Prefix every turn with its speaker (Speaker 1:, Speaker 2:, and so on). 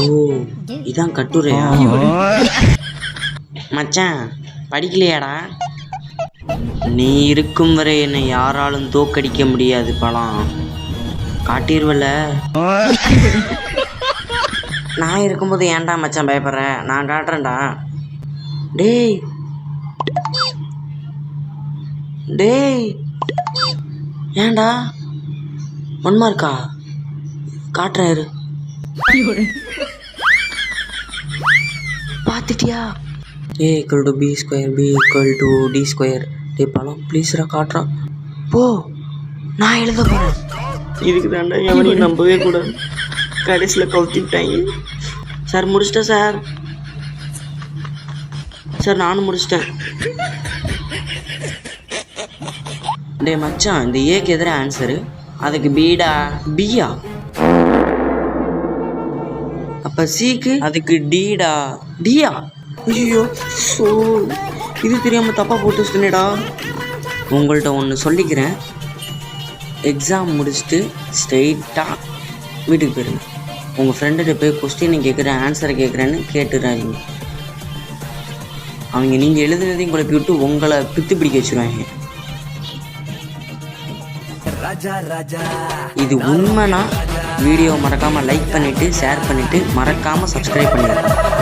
Speaker 1: ஓ இதான் கட்டுரையா? மச்சான் படிக்கலையாடா? நீ இருக்கும் வரை என்னை யாராலும் தோக்கடிக்க முடியாது பழம். காட்டிருவல. நான் இருக்கும்போது ஏன்டா மச்சான் பயப்படுற? நான் காட்டுறேன்டா. டேய் டேய் ஏன்டா ஒன்மா இருக்கா? காட்டுறாரு பார்த்துட்டியா? A equal to B square, B equal to D square. டே பழம் ப்ளீஸ்ரா காட்டுறா. போ நான் எழுத போகிறேன். இதுக்கு தாண்டா எவனையும் நம்பவே கூடாது. கடைசியில் கவுத்திட்டாங்க. சார் முடிச்சிட்டேன் சார். சார் நானும் முடிச்சிட்டேன். டே மச்சான் இந்த ஏக்கு எதிர ஆன்சரு. அதுக்கு பீடா. பியா? அப்போ சிக்கு? அதுக்கு டீடா. டியா? ஐயோ ஸோ இது தெரியாமல் தப்பாக போட்டு வச்சுட்டேனேடா. உங்கள்கிட்ட ஒன்று சொல்லிக்கிறேன். எக்ஸாம் முடிச்சுட்டு ஸ்ட்ரெயிட்டாக வீட்டுக்கு போயிருங்க. உங்கள் ஃப்ரெண்டுகிட்ட போய் கொஸ்டினை கேட்குறேன் ஆன்சரை கேட்குறேன்னு கேட்டுறாங்க. அவங்க நீங்கள் எழுதுனதையும் குழப்பி விட்டு உங்களை பித்து பிடிக்க வச்சுருவாங்க. இது உண்மைனா வீடியோ மறக்காமல் லைக் பண்ணிவிட்டு ஷேர் பண்ணிவிட்டு மறக்காமல் சப்ஸ்கிரைப் பண்ணிடுங்க.